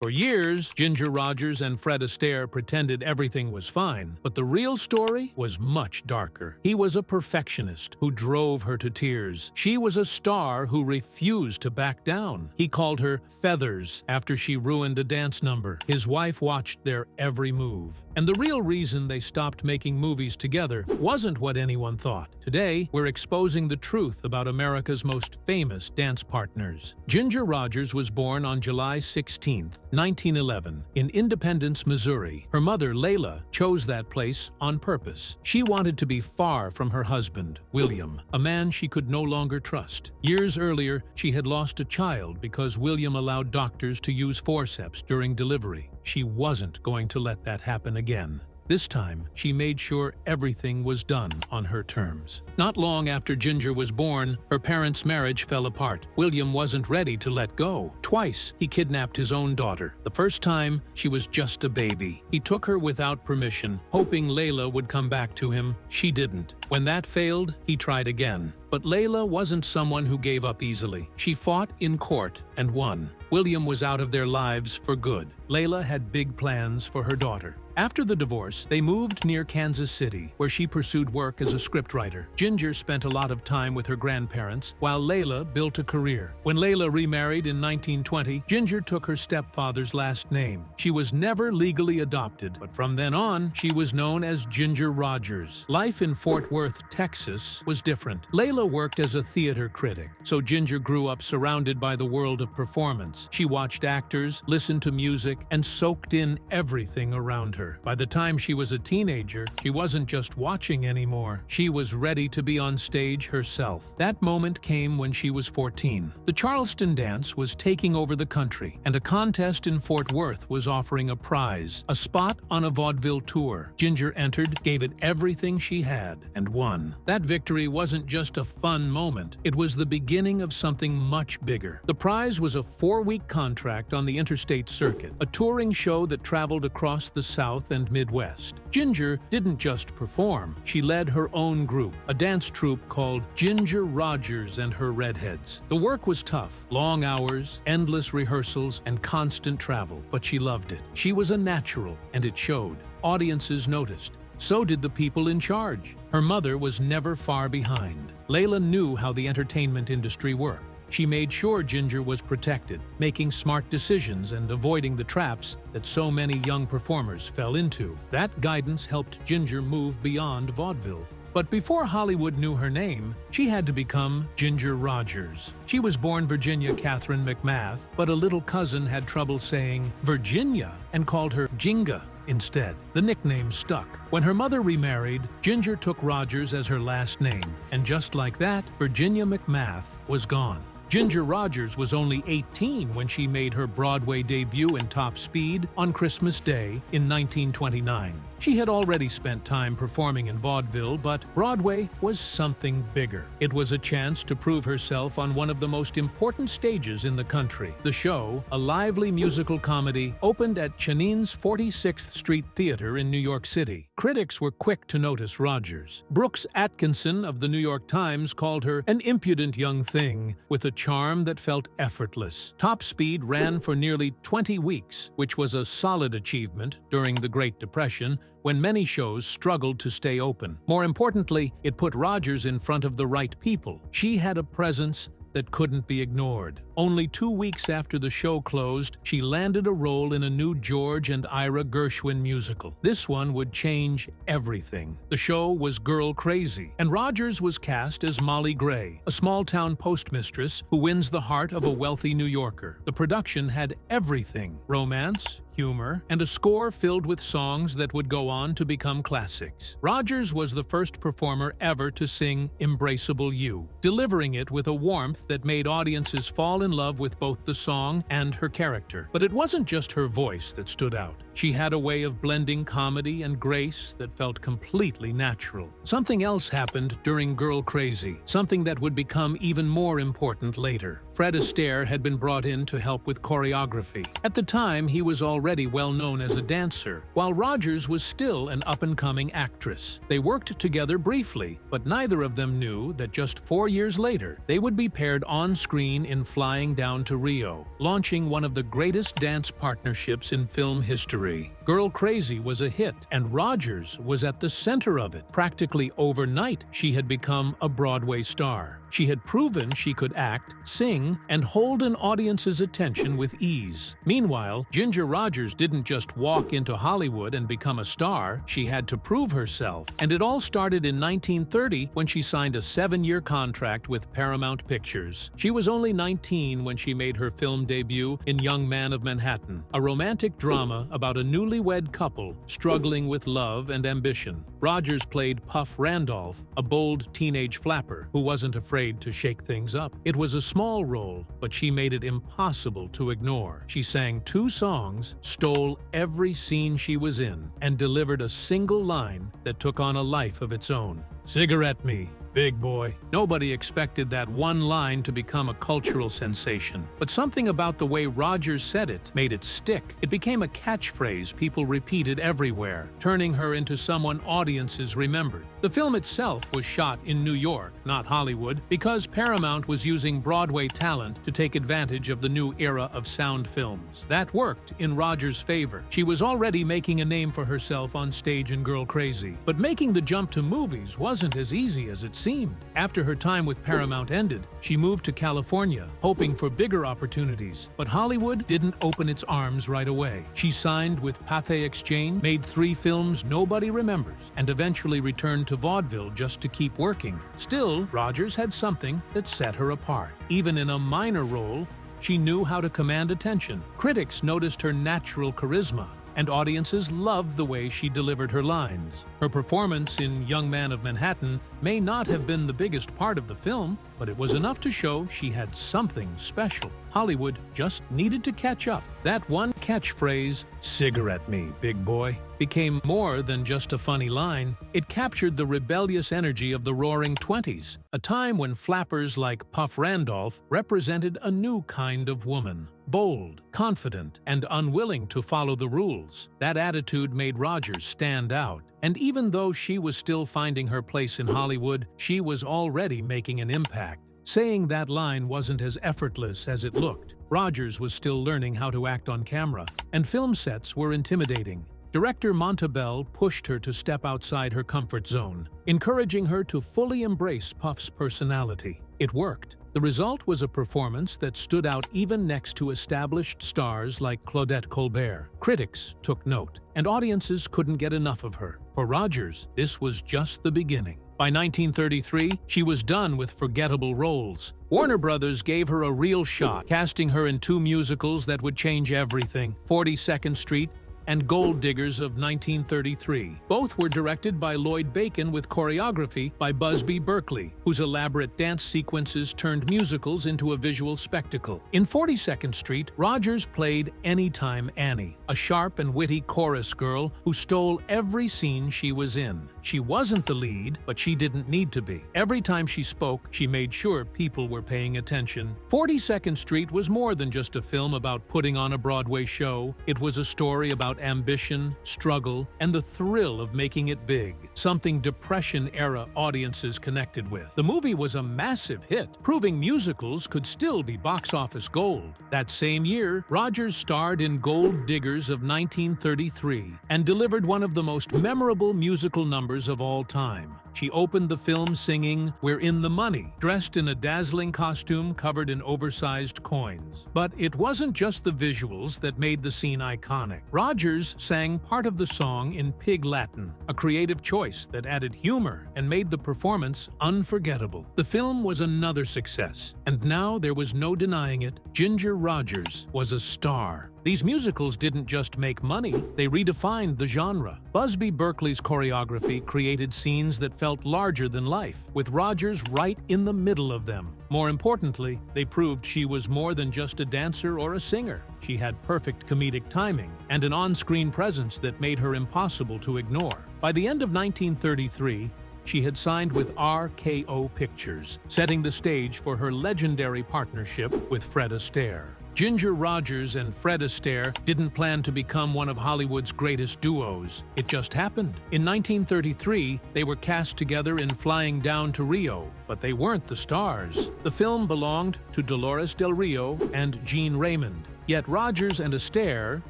For years, Ginger Rogers and Fred Astaire pretended everything was fine, but the real story was much darker. He was a perfectionist who drove her to tears. She was a star who refused to back down. He called her Feathers after she ruined a dance number. His wife watched their every move. And the real reason they stopped making movies together wasn't what anyone thought. Today, we're exposing the truth about America's most famous dance partners. Ginger Rogers was born on July 16th, 1911, in Independence, Missouri. Her mother, Layla, chose that place on purpose. She wanted to be far from her husband, William, a man she could no longer trust. Years earlier, she had lost a child because William allowed doctors to use forceps during delivery. She wasn't going to let that happen again. This time, she made sure everything was done on her terms. Not long after Ginger was born, her parents' marriage fell apart. William wasn't ready to let go. Twice, he kidnapped his own daughter. The first time, she was just a baby. He took her without permission, hoping Layla would come back to him. She didn't. When that failed, he tried again. But Layla wasn't someone who gave up easily. She fought in court and won. William was out of their lives for good. Layla had big plans for her daughter. After the divorce, they moved near Kansas City, where she pursued work as a scriptwriter. Ginger spent a lot of time with her grandparents, while Layla built a career. When Layla remarried in 1920, Ginger took her stepfather's last name. She was never legally adopted, but from then on, she was known as Ginger Rogers. Life in Fort Worth, Texas, was different. Layla worked as a theater critic, so Ginger grew up surrounded by the world of performance. She watched actors, listened to music, and soaked in everything around her. By the time she was a teenager, she wasn't just watching anymore. She was ready to be on stage herself. That moment came when she was 14. The Charleston dance was taking over the country, and a contest in Fort Worth was offering a prize, a spot on a vaudeville tour. Ginger entered, gave it everything she had, and won. That victory wasn't just a fun moment. It was the beginning of something much bigger. The prize was a 4-week contract on the interstate circuit, a touring show that traveled across the South and Midwest. Ginger didn't just perform, she led her own group, a dance troupe called Ginger Rogers and Her Redheads. The work was tough, long hours, endless rehearsals, and constant travel, but she loved it. She was a natural, and it showed. Audiences noticed. So did the people in charge. Her mother was never far behind. Layla knew how the entertainment industry worked. She made sure Ginger was protected, making smart decisions and avoiding the traps that so many young performers fell into. That guidance helped Ginger move beyond vaudeville. But before Hollywood knew her name, she had to become Ginger Rogers. She was born Virginia Catherine McMath, but a little cousin had trouble saying Virginia and called her Jinga instead. The nickname stuck. When her mother remarried, Ginger took Rogers as her last name, and just like that, Virginia McMath was gone. Ginger Rogers was only 18 when she made her Broadway debut in Top Speed on Christmas Day in 1929. She had already spent time performing in vaudeville, but Broadway was something bigger. It was a chance to prove herself on one of the most important stages in the country. The show, a lively musical comedy, opened at Chanine's 46th Street Theater in New York City. Critics were quick to notice Rogers. Brooks Atkinson of the New York Times called her an impudent young thing with a charm that felt effortless. Top Speed ran for nearly 20 weeks, which was a solid achievement during the Great Depression, when many shows struggled to stay open. More importantly, it put Rogers in front of the right people. She had a presence that couldn't be ignored. Only 2 weeks after the show closed, she landed a role in a new George and Ira Gershwin musical. This one would change everything. The show was Girl Crazy, and Rogers was cast as Molly Gray, a small-town postmistress who wins the heart of a wealthy New Yorker. The production had everything: romance, humor, and a score filled with songs that would go on to become classics. Rogers was the first performer ever to sing Embraceable You, delivering it with a warmth that made audiences fall in love with both the song and her character. But it wasn't just her voice that stood out. She had a way of blending comedy and grace that felt completely natural. Something else happened during Girl Crazy, something that would become even more important later. Fred Astaire had been brought in to help with choreography. At the time, he was already already well known as a dancer, while Rogers was still an up-and-coming actress. They worked together briefly, but neither of them knew that just 4 years later, they would be paired on-screen in Flying Down to Rio, launching one of the greatest dance partnerships in film history. Girl Crazy was a hit, and Rogers was at the center of it. Practically overnight, she had become a Broadway star. She had proven she could act, sing, and hold an audience's attention with ease. Meanwhile, Ginger Rogers didn't just walk into Hollywood and become a star, she had to prove herself. And it all started in 1930 when she signed a 7-year contract with Paramount Pictures. She was only 19 when she made her film debut in Young Man of Manhattan, a romantic drama about a newlywed couple struggling with love and ambition. Rogers played Puff Randolph, a bold teenage flapper who wasn't afraid to shake things up. It was a small role, but she made it impossible to ignore. She sang 2 songs, stole every scene she was in, and delivered a single line that took on a life of its own. "Cigarette me, big boy." Nobody expected that one line to become a cultural sensation, but something about the way Rogers said it made it stick. It became a catchphrase people repeated everywhere, turning her into someone audiences remembered. The film itself was shot in New York, not Hollywood, because Paramount was using Broadway talent to take advantage of the new era of sound films. That worked in Rogers' favor. She was already making a name for herself on stage in Girl Crazy, but making the jump to movies wasn't as easy as it seemed. After her time with Paramount ended, she moved to California, hoping for bigger opportunities. But Hollywood didn't open its arms right away. She signed with Pathé Exchange, made 3 films nobody remembers, and eventually returned to Vaudeville just to keep working. Still, Rogers had something that set her apart. Even in a minor role, she knew how to command attention. Critics noticed her natural charisma, and audiences loved the way she delivered her lines. Her performance in Young Man of Manhattan may not have been the biggest part of the film, but it was enough to show she had something special. Hollywood just needed to catch up. That one catchphrase, "Cigarette me, big boy," became more than just a funny line. It captured the rebellious energy of the Roaring '20s, a time when flappers like Puff Randolph represented a new kind of woman. Bold, confident, and unwilling to follow the rules. That attitude made Rogers stand out. And even though she was still finding her place in Hollywood, she was already making an impact. Saying that line wasn't as effortless as it looked. Rogers was still learning how to act on camera, and film sets were intimidating. Director Montabell pushed her to step outside her comfort zone, encouraging her to fully embrace Puff's personality. It worked. The result was a performance that stood out even next to established stars like Claudette Colbert. Critics took note, and audiences couldn't get enough of her. For Rogers, this was just the beginning. By 1933, she was done with forgettable roles. Warner Brothers gave her a real shot, casting her in 2 musicals that would change everything: 42nd Street and Gold Diggers of 1933. Both were directed by Lloyd Bacon with choreography by Busby Berkeley, whose elaborate dance sequences turned musicals into a visual spectacle. In 42nd Street, Rogers played Anytime Annie, a sharp and witty chorus girl who stole every scene she was in. She wasn't the lead, but she didn't need to be. Every time she spoke, she made sure people were paying attention. 42nd Street was more than just a film about putting on a Broadway show. It was a story about ambition, struggle, and the thrill of making it big, something Depression-era audiences connected with. The movie was a massive hit, proving musicals could still be box office gold. That same year, Rogers starred in Gold Diggers of 1933 and delivered one of the most memorable musical numbers of all time. She opened the film singing "We're in the Money," dressed in a dazzling costume covered in oversized coins. But it wasn't just the visuals that made the scene iconic. Rogers sang part of the song in Pig Latin, a creative choice that added humor and made the performance unforgettable. The film was another success, and now there was no denying it. Ginger Rogers was a star. These musicals didn't just make money, they redefined the genre. Busby Berkeley's choreography created scenes that felt larger than life, with Rogers right in the middle of them. More importantly, they proved she was more than just a dancer or a singer. She had perfect comedic timing and an on-screen presence that made her impossible to ignore. By the end of 1933, she had signed with RKO Pictures, setting the stage for her legendary partnership with Fred Astaire. Ginger Rogers and Fred Astaire didn't plan to become one of Hollywood's greatest duos. It just happened. In 1933, they were cast together in Flying Down to Rio, but they weren't the stars. The film belonged to Dolores Del Rio and Gene Raymond. Yet Rogers and Astaire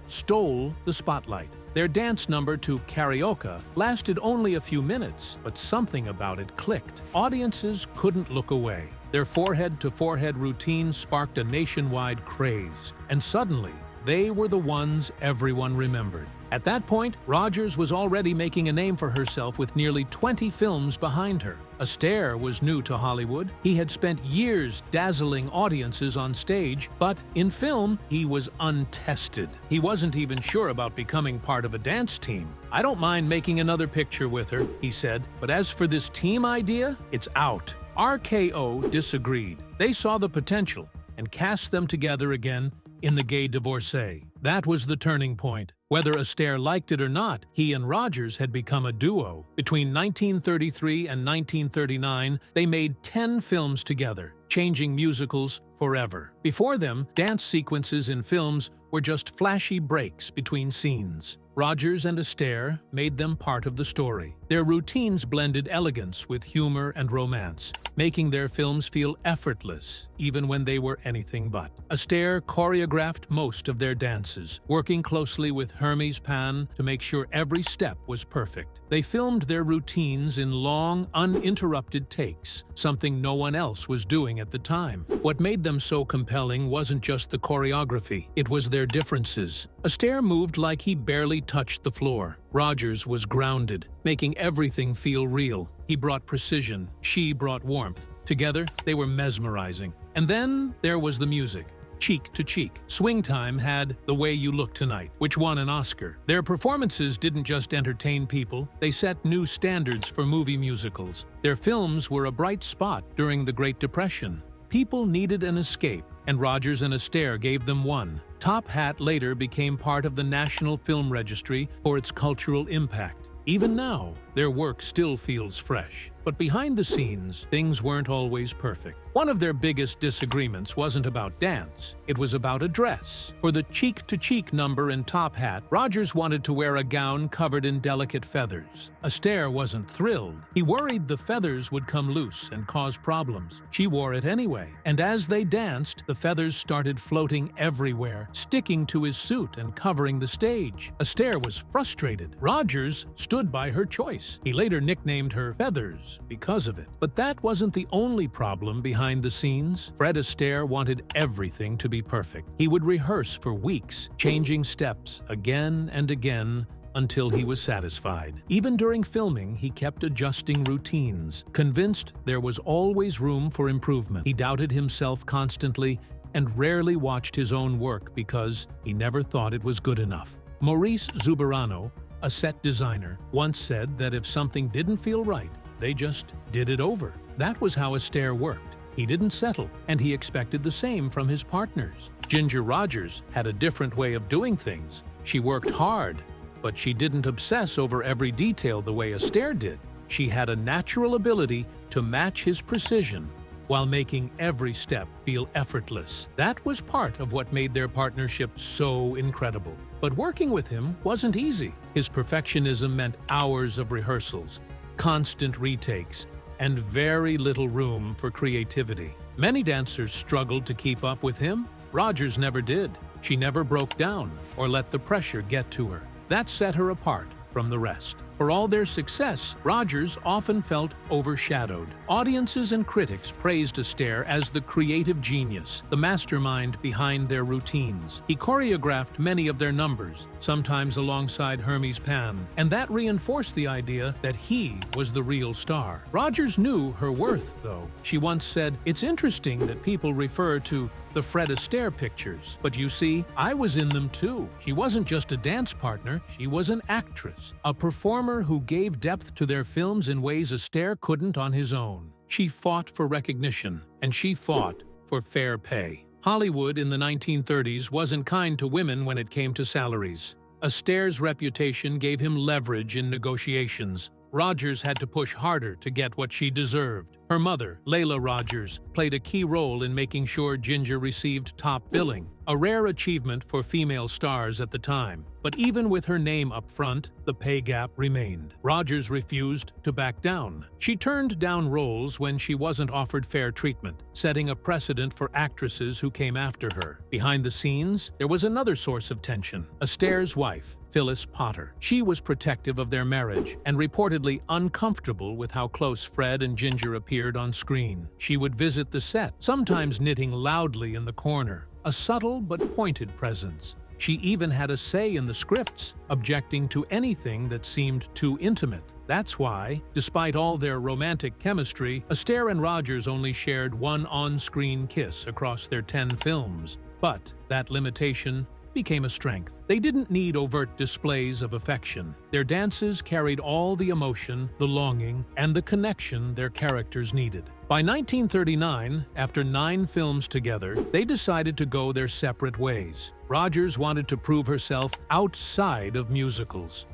stole the spotlight. Their dance number to Karaoke lasted only a few minutes, but something about it clicked. Audiences couldn't look away. Their forehead-to-forehead routine sparked a nationwide craze, and suddenly, they were the ones everyone remembered. At that point, Rogers was already making a name for herself with nearly 20 films behind her. Astaire was new to Hollywood. He had spent years dazzling audiences on stage, but in film, he was untested. He wasn't even sure about becoming part of a dance team. "I don't mind making another picture with her," he said, "but as for this team idea, it's out." RKO disagreed. They saw the potential and cast them together again in The Gay Divorcee. That was the turning point. Whether Astaire liked it or not, he and Rogers had become a duo. Between 1933 and 1939, they made 10 films together, changing musicals forever. Before them, dance sequences in films were just flashy breaks between scenes. Rogers and Astaire made them part of the story. Their routines blended elegance with humor and romance, making their films feel effortless, even when they were anything but. Astaire choreographed most of their dances, working closely with Hermes Pan to make sure every step was perfect. They filmed their routines in long, uninterrupted takes, something no one else was doing at the time. What made them so compelling wasn't just the choreography, it was their differences. Astaire moved like he barely touched the floor. Rogers was grounded, making everything feel real. He brought precision, she brought warmth. Together, they were mesmerizing. And then there was the music. Cheek to cheek. Swing Time had The Way You Look Tonight, which won an Oscar. Their performances didn't just entertain people, they set new standards for movie musicals. Their films were a bright spot during the Great Depression. People needed an escape, and Rogers and Astaire gave them one. Top Hat later became part of the National Film Registry for its cultural impact. Even now, their work still feels fresh. But behind the scenes, things weren't always perfect. One of their biggest disagreements wasn't about dance, it was about a dress. For the cheek-to-cheek number in Top Hat, Rogers wanted to wear a gown covered in delicate feathers. Astaire wasn't thrilled. He worried the feathers would come loose and cause problems. She wore it anyway. And as they danced, the feathers started floating everywhere, sticking to his suit and covering the stage. Astaire was frustrated. Rogers stood by her choice. He later nicknamed her Feathers because of it. But that wasn't the only problem behind the scenes. Fred Astaire wanted everything to be perfect. He would rehearse for weeks, changing steps again and again until he was satisfied. Even during filming, he kept adjusting routines, convinced there was always room for improvement. He doubted himself constantly and rarely watched his own work because he never thought it was good enough. Maurice Zuberano, a set designer, once said that if something didn't feel right, they just did it over. That was how Astaire worked. He didn't settle, and he expected the same from his partners. Ginger Rogers had a different way of doing things. She worked hard, but she didn't obsess over every detail the way Astaire did. She had a natural ability to match his precision while making every step feel effortless. That was part of what made their partnership so incredible. But working with him wasn't easy. His perfectionism meant hours of rehearsals, constant retakes, and very little room for creativity. Many dancers struggled to keep up with him. Rogers never did. She never broke down or let the pressure get to her. That set her apart from the rest. For all their success, Rogers often felt overshadowed. Audiences and critics praised Astaire as the creative genius, the mastermind behind their routines. He choreographed many of their numbers, sometimes alongside Hermes Pan, and that reinforced the idea that he was the real star. Rogers knew her worth, though. She once said, "It's interesting that people refer to the Fred Astaire pictures, but you see, I was in them too." She wasn't just a dance partner, she was an actress, a performer who gave depth to their films in ways Astaire couldn't on his own. She fought for recognition, and she fought for fair pay. Hollywood in the 1930s wasn't kind to women when it came to salaries. Astaire's reputation gave him leverage in negotiations, Rogers had to push harder to get what she deserved. Her mother, Layla Rogers, played a key role in making sure Ginger received top billing, a rare achievement for female stars at the time. But even with her name up front, the pay gap remained. Rogers refused to back down. She turned down roles when she wasn't offered fair treatment, setting a precedent for actresses who came after her. Behind the scenes, there was another source of tension: Astaire's wife, Phyllis Potter. She was protective of their marriage and reportedly uncomfortable with how close Fred and Ginger appeared on screen. She would visit the set, sometimes knitting loudly in the corner, a subtle but pointed presence. She even had a say in the scripts, objecting to anything that seemed too intimate. That's why, despite all their romantic chemistry, Astaire and Rogers only shared one on-screen kiss across their 10 films. But that limitation became a strength. They didn't need overt displays of affection. Their dances carried all the emotion, the longing, and the connection their characters needed. By 1939, after 9 films together, they decided to go their separate ways. Rogers wanted to prove herself outside of musicals.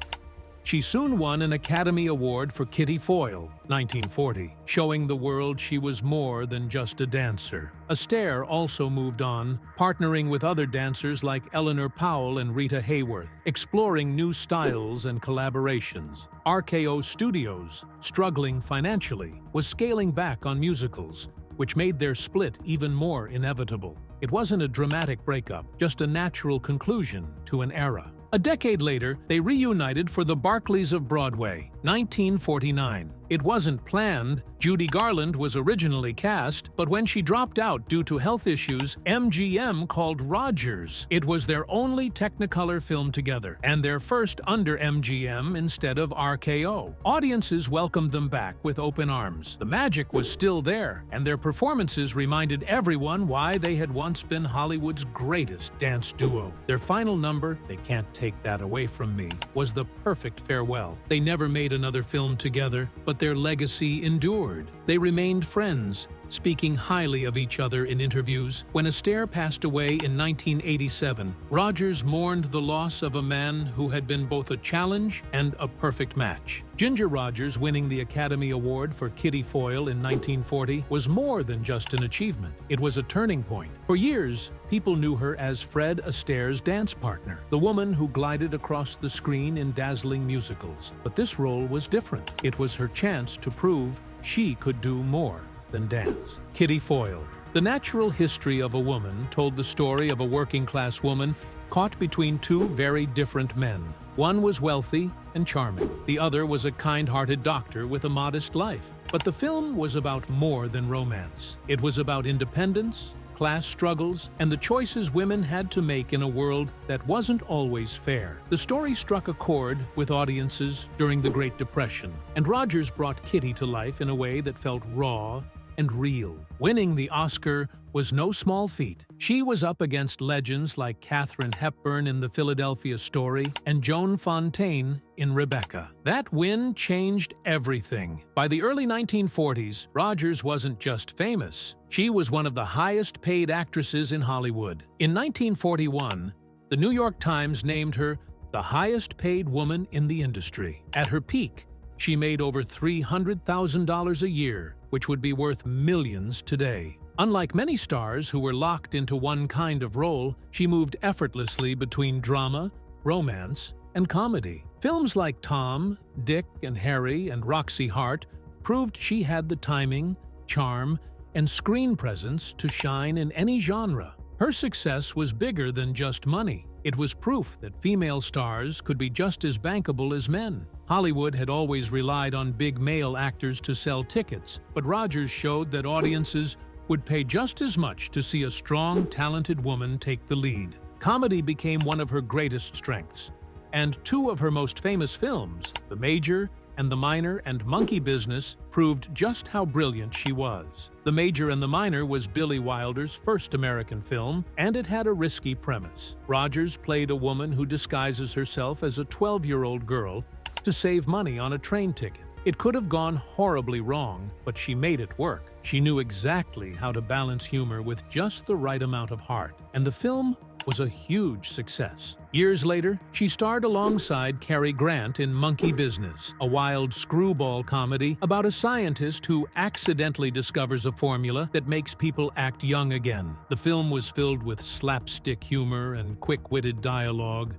She soon won an Academy Award for Kitty Foyle, 1940, showing the world she was more than just a dancer. Astaire also moved on, partnering with other dancers like Eleanor Powell and Rita Hayworth, exploring new styles and collaborations. RKO Studios, struggling financially, was scaling back on musicals, which made their split even more inevitable. It wasn't a dramatic breakup, just a natural conclusion to an era. A decade later, they reunited for the Barclays of Broadway, 1949. It wasn't planned. Judy Garland was originally cast, but when she dropped out due to health issues, MGM called Rogers. It was their only Technicolor film together, and their first under MGM instead of RKO. Audiences welcomed them back with open arms. The magic was still there, and their performances reminded everyone why they had once been Hollywood's greatest dance duo. Their final number, "They Can't Take That Away From Me," was the perfect farewell. They never made another film together, but their legacy endured. They remained friends, speaking highly of each other in interviews. When Astaire passed away in 1987, Rogers mourned the loss of a man who had been both a challenge and a perfect match. Ginger Rogers winning the Academy Award for Kitty Foyle in 1940 was more than just an achievement. It was a turning point. For years, people knew her as Fred Astaire's dance partner, the woman who glided across the screen in dazzling musicals. But this role was different. It was her chance to prove she could do more than dance. Kitty Foyle. The natural history of a woman told the story of a working-class woman caught between two very different men. One was wealthy and charming. The other was a kind-hearted doctor with a modest life. But the film was about more than romance. It was about independence, class struggles, and the choices women had to make in a world that wasn't always fair. The story struck a chord with audiences during the Great Depression, and Rogers brought Kitty to life in a way that felt raw and real. Winning the Oscar was no small feat. She was up against legends like Katharine Hepburn in The Philadelphia Story and Joan Fontaine in Rebecca. That win changed everything. By the early 1940s, Rogers wasn't just famous. She was one of the highest-paid actresses in Hollywood. In 1941, the New York Times named her the highest-paid woman in the industry. At her peak, she made over $300,000 a year, which would be worth millions today. Unlike many stars who were locked into one kind of role, she moved effortlessly between drama, romance, and comedy. Films like Tom, Dick and Harry, and Roxy Hart proved she had the timing, charm, and screen presence to shine in any genre. Her success was bigger than just money. It was proof that female stars could be just as bankable as men. Hollywood had always relied on big male actors to sell tickets, but Rogers showed that audiences would pay just as much to see a strong, talented woman take the lead. Comedy became one of her greatest strengths, and two of her most famous films, The Major and The Minor and Monkey Business, proved just how brilliant she was. The Major and the Minor was Billy Wilder's first American film, and it had a risky premise. Rogers played a woman who disguises herself as a 12-year-old girl to save money on a train ticket. It could have gone horribly wrong, but she made it work. She knew exactly how to balance humor with just the right amount of heart, and the film was a huge success. Years later, she starred alongside Cary Grant in Monkey Business, a wild screwball comedy about a scientist who accidentally discovers a formula that makes people act young again. The film was filled with slapstick humor and quick-witted dialogue,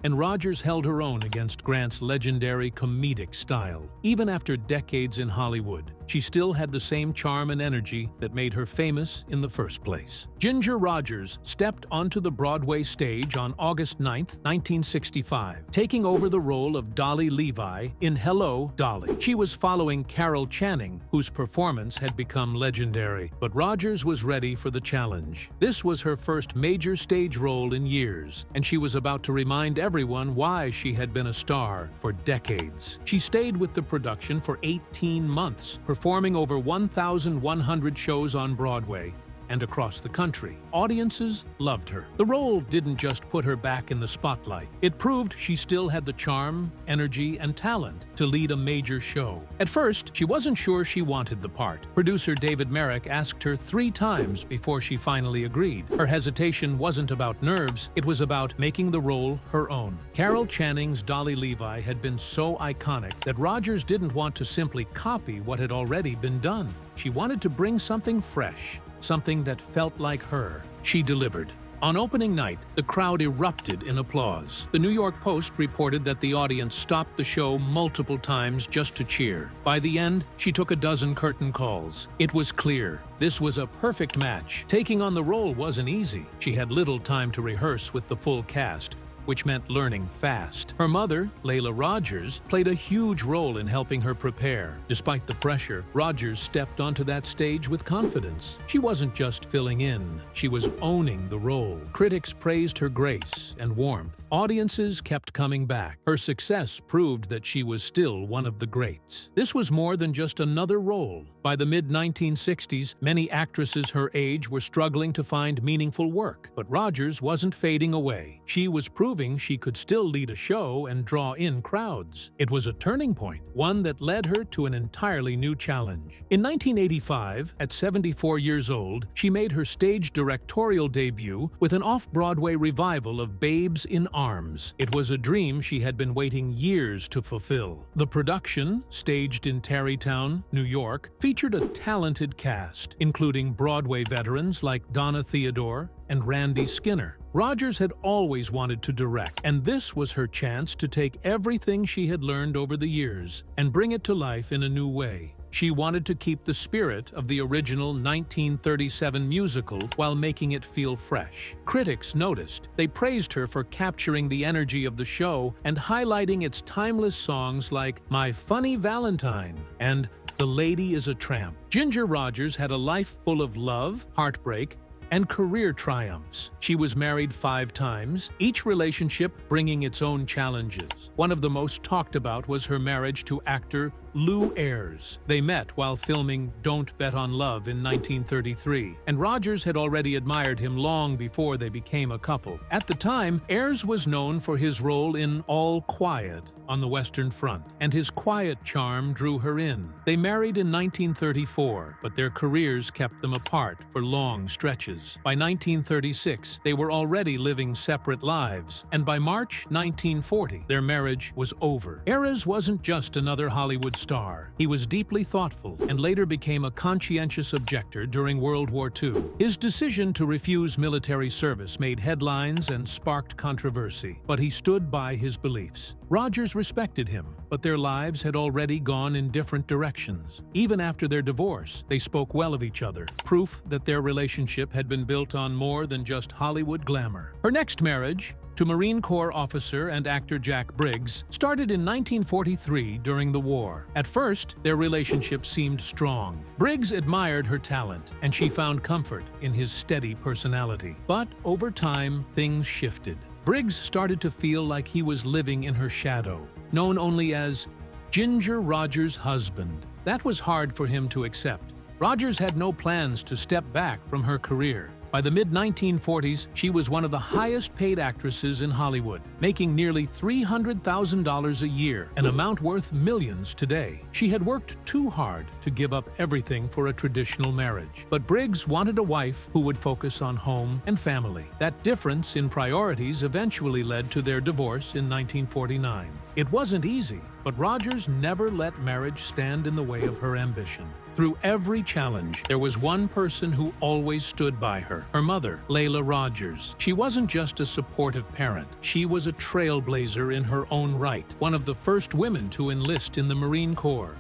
and Rogers held her own against Grant's legendary comedic style. Even after decades in Hollywood, she still had the same charm and energy that made her famous in the first place. Ginger Rogers stepped onto the Broadway stage on August 9, 1965, taking over the role of Dolly Levi in Hello, Dolly. She was following Carol Channing, whose performance had become legendary, but Rogers was ready for the challenge. This was her first major stage role in years, and she was about to remind everyone why she had been a star for decades. She stayed with the production for 18 months, performing over 1,100 shows on Broadway and across the country. Audiences loved her. The role didn't just put her back in the spotlight. It proved she still had the charm, energy, and talent to lead a major show. At first, she wasn't sure she wanted the part. Producer David Merrick asked her 3 times before she finally agreed. Her hesitation wasn't about nerves, it was about making the role her own. Carol Channing's Dolly Levi had been so iconic that Rogers didn't want to simply copy what had already been done. She wanted to bring something fresh, something that felt like her. She delivered. On opening night, the crowd erupted in applause. The New York Post reported that the audience stopped the show multiple times just to cheer. By the end, she took a dozen curtain calls. It was clear this was a perfect match. Taking on the role wasn't easy. She had little time to rehearse with the full cast, which meant learning fast. Her mother, Layla Rogers, played a huge role in helping her prepare. Despite the pressure, Rogers stepped onto that stage with confidence. She wasn't just filling in, she was owning the role. Critics praised her grace and warmth. Audiences kept coming back. Her success proved that she was still one of the greats. This was more than just another role. By the mid-1960s, many actresses her age were struggling to find meaningful work. But Rogers wasn't fading away. She was proving she could still lead a show and draw in crowds. It was a turning point, one that led her to an entirely new challenge. In 1985, at 74 years old, she made her stage directorial debut with an off-Broadway revival of Babes in Arms. It was a dream she had been waiting years to fulfill. The production, staged in Tarrytown, New York, featured a talented cast, including Broadway veterans like Donna Theodore and Randy Skinner. Rogers had always wanted to direct, and this was her chance to take everything she had learned over the years and bring it to life in a new way. She wanted to keep the spirit of the original 1937 musical while making it feel fresh. Critics noticed. They praised her for capturing the energy of the show and highlighting its timeless songs like My Funny Valentine and The Lady is a Tramp. Ginger Rogers had a life full of love, heartbreak, and career triumphs. She was married 5 times, each relationship bringing its own challenges. One of the most talked about was her marriage to actor Lou Ayres. They met while filming Don't Bet on Love in 1933, and Rogers had already admired him long before they became a couple. At the time, Ayres was known for his role in All Quiet on the Western Front, and his quiet charm drew her in. They married in 1934, but their careers kept them apart for long stretches. By 1936, they were already living separate lives, and by March 1940, their marriage was over. Ayres wasn't just another Hollywood star. He was deeply thoughtful and later became a conscientious objector during World War II. His decision to refuse military service made headlines and sparked controversy, but he stood by his beliefs. Rogers respected him, but their lives had already gone in different directions. Even after their divorce, they spoke well of each other, proof that their relationship had been built on more than just Hollywood glamour. Her next marriage, to Marine Corps officer and actor Jack Briggs, started in 1943 during the war. At first, their relationship seemed strong. Briggs admired her talent, and she found comfort in his steady personality. But over time, things shifted. Briggs started to feel like he was living in her shadow, known only as Ginger Rogers' husband. That was hard for him to accept. Rogers had no plans to step back from her career. By By the mid-1940s, she was one of the highest-paid actresses in Hollywood, making nearly $300,000 a year, an amount worth millions today. She had worked too hard to give up everything for a traditional marriage. But Briggs wanted a wife who would focus on home and family. That difference in priorities eventually led to their divorce in 1949. It wasn't easy, but Rogers never let marriage stand in the way of her ambition. Through every challenge, there was one person who always stood by her mother, Layla Rogers. She wasn't just a supportive parent. She was a trailblazer in her own right, one of the first women to enlist in the Marine Corps.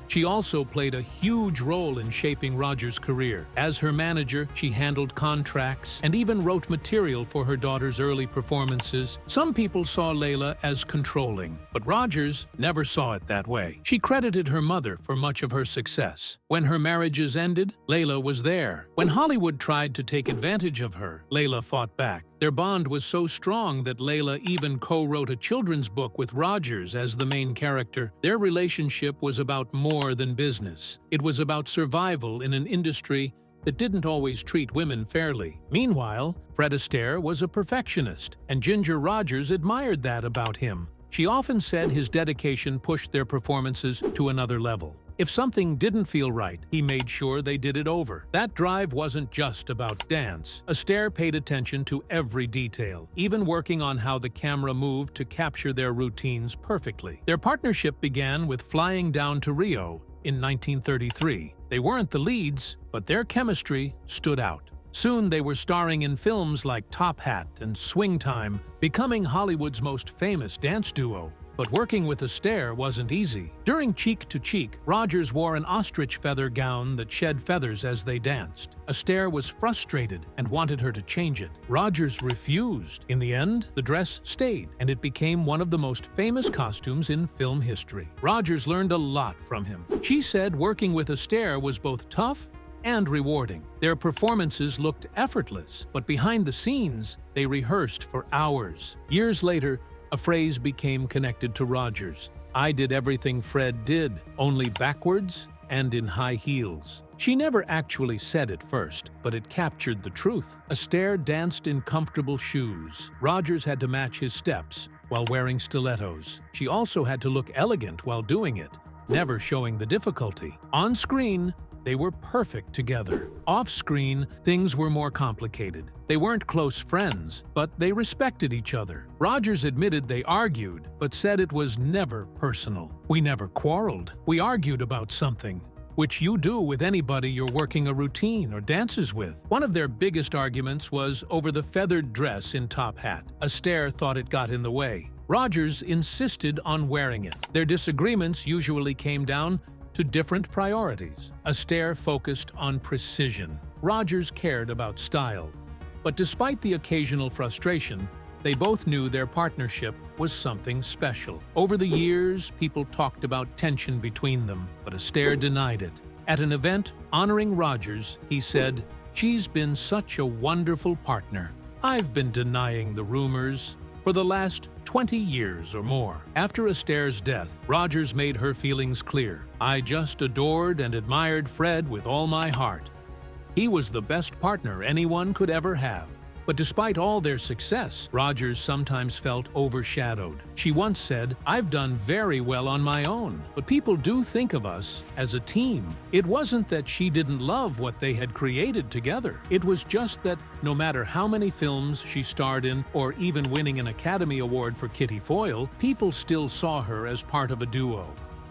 She also played a huge role in shaping Rogers' career. As her manager, she handled contracts and even wrote material for her daughter's early performances. Some people saw Layla as controlling, but Rogers never saw it that way. She credited her mother for much of her success. When her marriages ended, Layla was there. When Hollywood tried to take advantage of her, Layla fought back. Their bond was so strong that Layla even co-wrote a children's book with Rogers as the main character. Their relationship was about more than business. It was about survival in an industry that didn't always treat women fairly. Meanwhile, Fred Astaire was a perfectionist, and Ginger Rogers admired that about him. She often said his dedication pushed their performances to another level. If something didn't feel right, he made sure they did it over. That drive wasn't just about dance. Astaire paid attention to every detail, even working on how the camera moved to capture their routines perfectly. Their partnership began with flying down to Rio in 1933. They weren't the leads, but their chemistry stood out. Soon they were starring in films like Top Hat and Swing Time, becoming Hollywood's most famous dance duo. But working with Astaire wasn't easy. During Cheek to Cheek, Rogers wore an ostrich feather gown that shed feathers as they danced. Astaire was frustrated and wanted her to change it. Rogers refused. In the end, the dress stayed, and it became one of the most famous costumes in film history. Rogers learned a lot from him. She said working with Astaire was both tough and rewarding. Their performances looked effortless, but behind the scenes, they rehearsed for hours. Years later, a phrase became connected to Rogers. "I did everything Fred did, only backwards and in high heels." She never actually said it first, but it captured the truth. Astaire danced in comfortable shoes. Rogers had to match his steps while wearing stilettos. She also had to look elegant while doing it, never showing the difficulty. On screen, they were perfect together. Off-screen, things were more complicated. They weren't close friends, but they respected each other. Rogers admitted they argued, but said it was never personal. "We never quarreled. We argued about something," which you do with anybody you're working a routine or dances with. One of their biggest arguments was over the feathered dress in Top Hat. Astaire thought it got in the way. Rogers insisted on wearing it. Their disagreements usually came down to different priorities. Astaire focused on precision. Rogers cared about style. But despite the occasional frustration, they both knew their partnership was something special. Over the years, people talked about tension between them, but Astaire denied it. At an event honoring Rogers, he said, "She's been such a wonderful partner. I've been denying the rumors for the last 20 years or more." After Astaire's death, Rogers made her feelings clear. "I just adored and admired Fred with all my heart. He was the best partner anyone could ever have." But despite all their success, Rogers sometimes felt overshadowed. She once said, "I've done very well on my own, but people do think of us as a team." It wasn't that she didn't love what they had created together. It was just that no matter how many films she starred in, or even winning an Academy Award for Kitty Foyle, people still saw her as part of a duo.